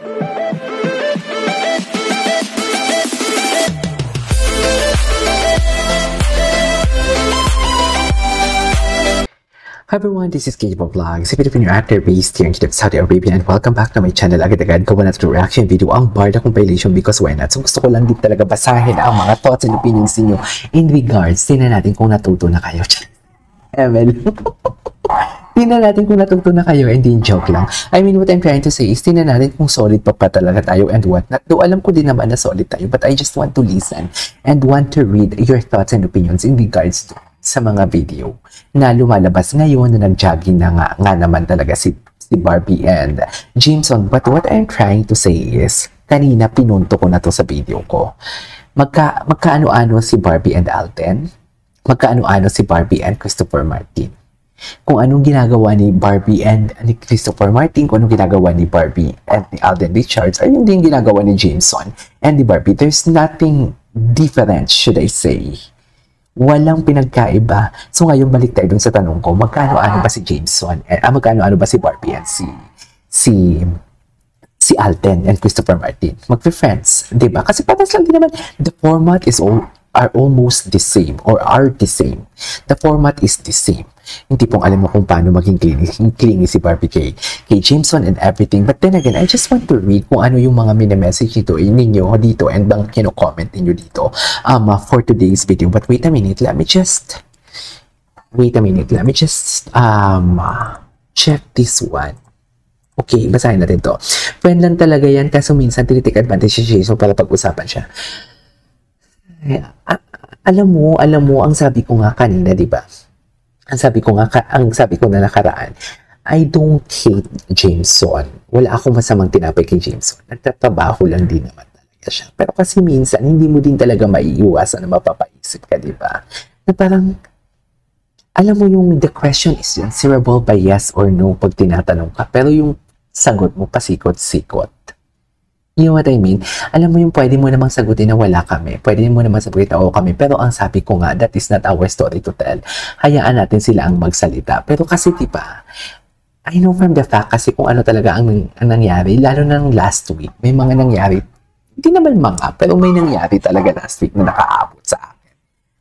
Hi everyone, this is Kijibo Vlogs, a Filipino actor based here in Jeddah, Saudi Arabia, and welcome back to my channel. Agad-agad gawa natin reaction video ang Barda compilation because why not? So gusto ko lang din talaga basahin ang mga thoughts and opinions niyo in regards. Tingnan natin kung natuto na kayo. Emel. Tingnan natin kung natuto na kayo, and din joke lang. I mean, what I'm trying to say is tingnan natin kung solid pa talaga tayo and what not. Though alam ko din naman na solid tayo, but I just want to listen and want to read your thoughts and opinions in regards to sa mga video na lumalabas ngayon na nag-jogging na nga naman talaga si Barbie and Jameson. But what I'm trying to say is, kanina pinunto ko na to sa video ko. Magkaano-ano si Barbie and Alden? Magkaano-ano si Barbie and Christopher Martin? Kung anong ginagawa ni Barbie and ni Christopher Martin, kung anong ginagawa ni Barbie and ni Alden Richards, ay yun din ginagawa ni Jameson and ni Barbie. There's nothing different, should I say. Walang pinagkaiba. So ngayon balik tayo dun sa tanong ko, magkano-ano ba si Jameson? Magkano-ano ba si Barbie and si Alden and Christopher Martin? Magpe-friends, di ba? Kasi patas lang din naman. The format are almost the same or are the same. The format is the same. Hindi pong alam mo kung paano maging clingy si Barbie kay Jameson and everything. But then again, I just want to read kung ano yung mga mini-message ninyo dito and ang comment ninyo dito for today's video. But wait a minute, let me just check this one. Okay, basahin natin to. Friend lang talaga yan, kaso minsan tinitake advantage si Jason para pag-usapan siya. Alam mo, ang sabi ko nga kanina, di ba? Ang sabi ko na nakaraan, I don't hate Jameson. Wala akong masamang tinapay kay Jameson. Nagtatrabaho lang din naman talaga siya. Pero kasi minsan, hindi mo din talaga maiiwasan na mapapaisip ka, di ba? Na parang, alam mo yung the question is answerable by yes or no pag tinatanong ka. Pero yung sagot mo, pasikot-sikot. You know what I mean? Alam mo yung pwede mo namang sagutin na wala kami. Pwede mo namang sagutin na oo kami. Pero ang sabi ko nga, that is not our story to tell. Hayaan natin sila ang magsalita. Pero kasi diba, I know from the fact kasi kung ano talaga ang nangyari, lalo na last week, may mga nangyari, hindi naman pero may nangyari talaga last week na nakaabot sa akin.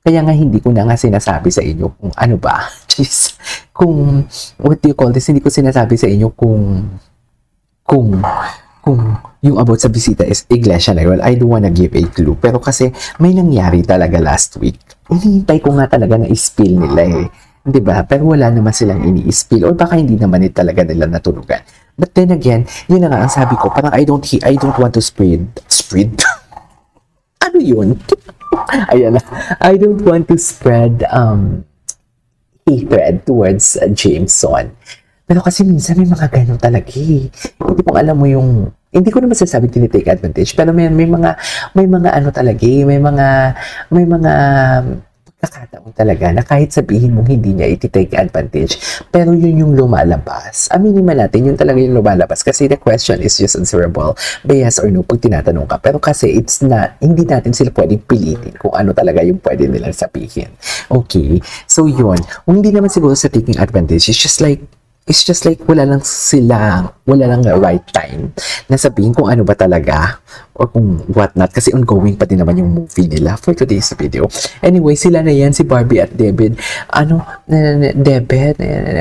Kaya nga hindi ko na nga sinasabi sa inyo kung ano ba, kung, what do you call this, hindi ko sinasabi sa inyo kung yung about sa bisita is iglesia na yun. I don't wanna give a clue. Pero kasi may nangyari talaga last week. Hinihintay ko nga talaga na i-spill nila eh. Diba? Pero wala naman silang ini-spill. Or baka hindi naman talaga nila natulugan. But then again, yun na nga ang sabi ko. Parang I don't want to spread? Ano yun? Ayan na. I don't want to spread hatred towards Jameson. Pero kasi minsan may mga ganun talaga eh. Hindi ko alam mo yung, hindi ko naman sasabi tinitake advantage, pero may mga ano talaga eh, may mga pagkakataon talaga na kahit sabihin mong hindi niya ititake advantage, pero yun yung lumalabas. Aminin man natin, yun talaga yung lumalabas kasi the question is just answerable by yes or no pag tinatanong ka. Pero kasi it's not, hindi natin sila pwedeng pilitin kung ano talaga yung pwede nilang sabihin. Okay? So yun, kung hindi naman siguro sa taking advantage, it's just like wala lang right time na sabihin kung ano ba talaga or kung what not kasi ongoing pa din naman yung movie nila for today's video. Anyway, sila na yan, si Barbie at David. David,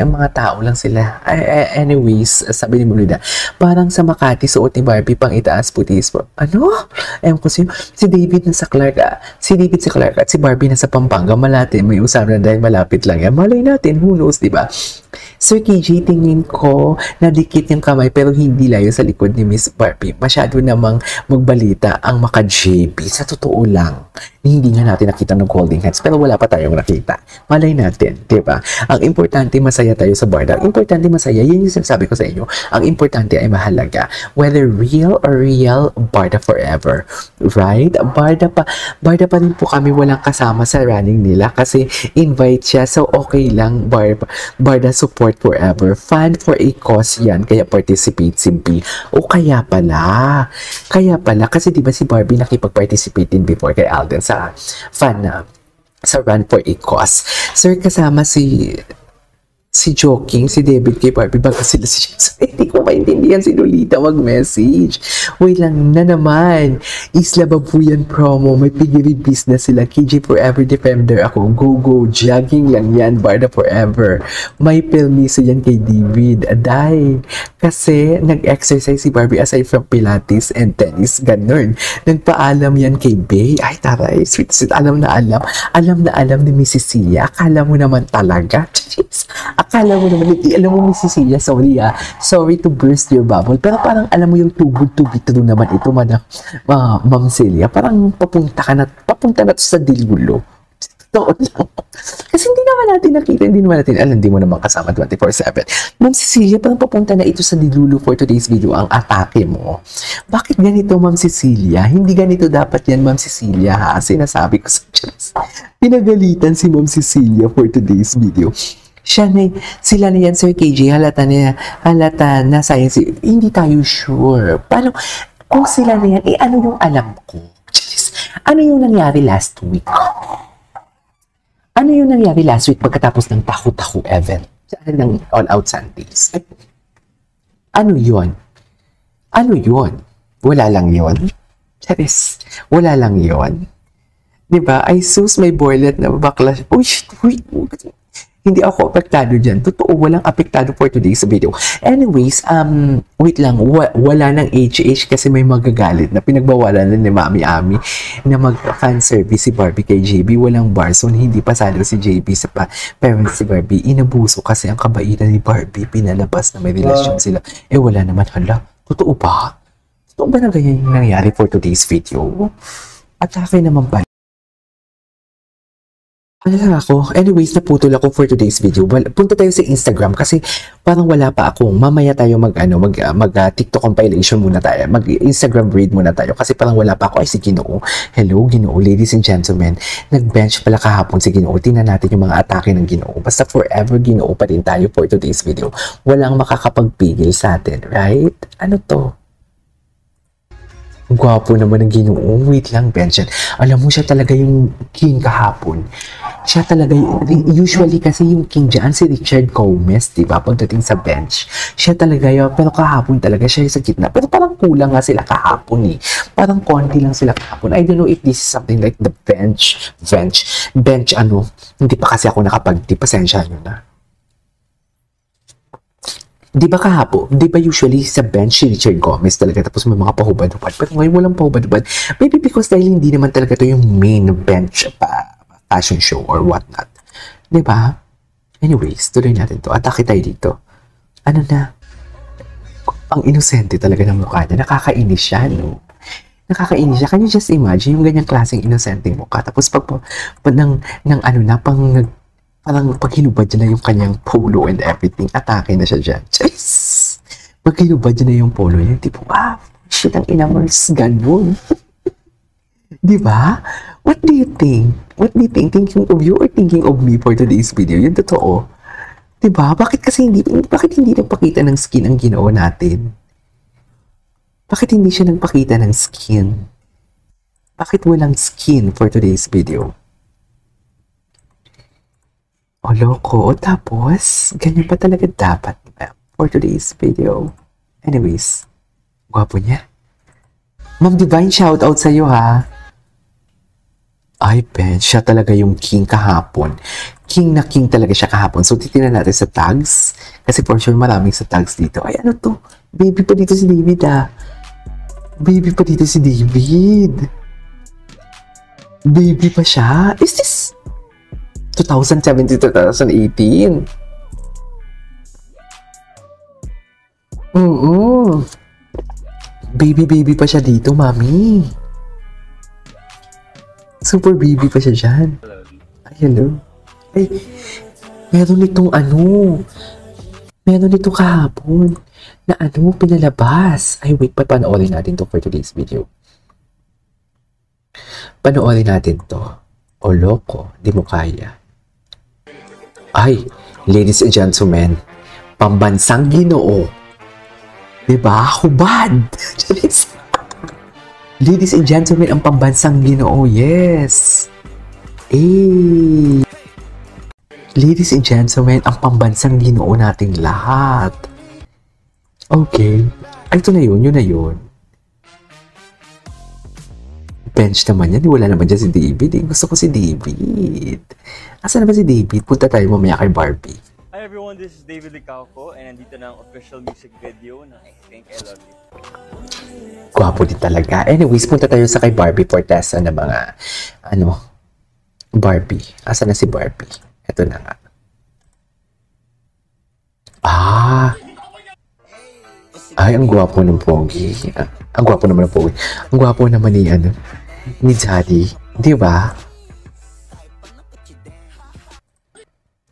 mga tao lang sila. Anyways, sabi ni Mulida, parang sa Makati, suot ni Barbie pang itaas putis po. Ewan ko si David na sa Clark, si David sa Clark at si Barbie na sa Pampanga, malapit, may usapan na dahil malapit lang yan. Malay natin, who knows, diba? Sir KJ, tingin ko nadikit yung kamay pero hindi layo sa likod ni Miss Barbie. Masyado namang magbalita ang maka-JB. Sa totoo lang, hindi nga natin nakita ng holding hands pero wala pa tayong nakita. Malay natin, di ba? Ang importante, masaya tayo sa Barda. Ang importante, masaya. Yan yung sinasabi ko sa inyo. Ang importante ay mahalaga. Whether real or real, Barda forever. Right? Barda pa rin po kami walang kasama sa running nila kasi invite siya. So, okay lang. Barda support forever. Fun for a cause yan. Kaya participate simple. O kaya pala. Kasi diba si Barbie nakipag-participate din before kay Alden sa fan na sa run for a cause. Sir, kasama si si Joking, si David kay Barbie, baga sila si James. Hindi ko maintindihan si Lolita mag-message. Wait lang na naman. Isla Babuyan promo. May piggery business sila. KJ Forever Defender ako. Go. Jogging lang yan. Barda Forever. May permiso yan kay David. Aday. Kasi nag-exercise si Barbie aside from Pilates and tennis. Ganun. Nagpaalam yan kay Bay. Ay, taray. Sweet. Alam na alam ni Mrs. Sia. Akala mo naman talaga. Akala mo naman, alam mo, Mrs. Sia, sorry to burst your bubble, pero parang alam mo yung too good to be true naman ito, Ma'am Celia, parang papunta na to sa dilulo. Totoo lang. Kasi hindi naman natin nakita, hindi naman natin alam, hindi mo naman kasama 24/7. Ma'am Cecilia, parang papunta na ito sa dilulo for today's video ang atake mo. Bakit ganito, Ma'am Cecilia? Hindi ganito dapat yan, Ma'am Cecilia, ha? Sinasabi ko sa Diyos. Pinagalitan si Ma'am Cecilia for today's video. Sila na yan, Sir KJ, halata na science, hindi tayo sure. Paano, kung sila na yan, ano yung alam ko? Ano yung nangyari last week? Ano yung nangyari last week pagkatapos ng Tahu-Tahu event? Ng All Out Sundays? Ano yun? Wala lang yun? Charis, wala lang yun? Diba? Ay sus, may boylet na bakla. Uy, hindi ako apektado dyan. Totoo, walang apektado for today's video. Anyways, wait lang, wala nang HH kasi may magagalit na pinagbawalan na ni Mami Ami na mag-fan service si Barbie kay JB. Walang barson, hindi pasado si JB sa parents si Barbie. Inabuso kasi ang kabaitan ni Barbie, pinalabas na may relasyon sila. Wala naman, hala. Totoo ba? Totoo ba na ganyan yung nangyari for today's video? Atake naman ba? Anyways, naputol ako for today's video. Punta tayo sa Instagram kasi parang wala pa ako. Mamaya tayo TikTok compilation muna tayo. Mag-Instagram read muna tayo kasi parang wala pa ako. Ay, si Ginoo. Hello, Ginoo. Ladies and gentlemen, nag-bench pala kahapon si Ginoo. Tingnan natin yung mga atake ng Ginoo. Basta forever Ginoo pa din tayo for today's video. Walang makakapagpigil sa atin, right? Ano to? Gwapo naman ng Ginoo. Wait lang, Benchen. Alam mo, siya talaga yung king kahapon. Siya talaga, usually kasi yung king dyan, si Richard Gomez, diba? Pagdating sa bench. Siya talaga yun. Pero kahapon talaga siya sa gitna. Pero parang kulang nga sila kahapon eh. Parang konti lang sila kahapon. I don't know if this is something like the bench, hindi pa kasi ako nakapag-tip. Pasensya nyo na. Di ba kahapon? Di ba usually sa bench si Richard Gomez talaga tapos may mga pahubad-hubad? Pero ngayon walang pahubad-hubad. Maybe because dahil hindi naman talaga to yung main bench fashion show or whatnot. Di ba? Anyways, tuloy natin to. Atake tayo dito. Ano na? Ang inosente talaga ng mukha niya. Nakakainis siya, no? Nakakainis siya. Can you just imagine yung ganyang klaseng inosente mukha? Tapos parang pag hinubad niya na yung kanyang polo and everything, atake na siya dyan. Jeez! Pag hinubad niya na yung polo niya, tipo, shit, ang inamers, ganun. Di ba? What do you think? Thinking of you or thinking of me for today's video? Yun totoo. Di ba? Bakit hindi nagpakita ng skin ang Ginoo natin? Bakit hindi siya nagpakita ng skin? Bakit walang skin for today's video? Loko. Tapos, ganyan pa talaga dapat for today's video. Anyways, gwapo niya. Ma'am Divine, shoutout sa'yo ha. Ay, Ben, siya talaga yung king kahapon. King na king talaga siya kahapon. So, titignan natin sa tags. Kasi for sure, maraming sa tags dito. Ay, ano to? Baby pa dito si David Baby pa dito si David. Baby pa siya? Is this 2017 to 2018? Baby pa siya dito, mami. Super baby pa siya dyan. Ay, hello. Ay, meron nitong kahapon na pinalabas. Ay, wait, panoorin natin to for today's video. Panoorin natin to. Loko, di mo kaya. Ay, ladies and gentlemen, pambansang Ginoo. Diba? Hubad! Ladies and gentlemen, ang pambansang Ginoo, yes! Ladies and gentlemen, ang pambansang ginoo nating lahat. Okay. Ay, ito na yun, yun na yun. Bench naman yan. Wala naman dyan si David. Eh. Gusto ko si David. Asan naman si David? Punta tayo mamaya kay Barbie. Hi everyone, this is David Licauco and nandito na ang official music video ng I Think I Love You. Gwapo din talaga. Anyways, punta tayo sa kay Barbie Fortesa na mga, Barbie. Asan na si Barbie? Ito na nga. Ay, ang gwapo ng Pogi. Ang gwapo naman ng Pogi. Ang gwapo naman ni Daddy. Di ba?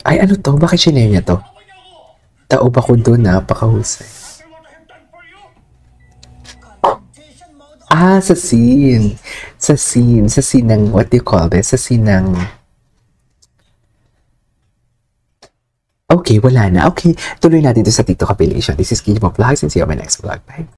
Ay, ano to? Bakit sinare niya to? Taob ako doon, napakahusay. Sa scene. Sa scene ng, what do you call this? Sa scene ng... Okay, wala na. Okay, tuloy natin ito sa TikTok compilation. This is Kid Vlogs and see you on my next vlog. Bye!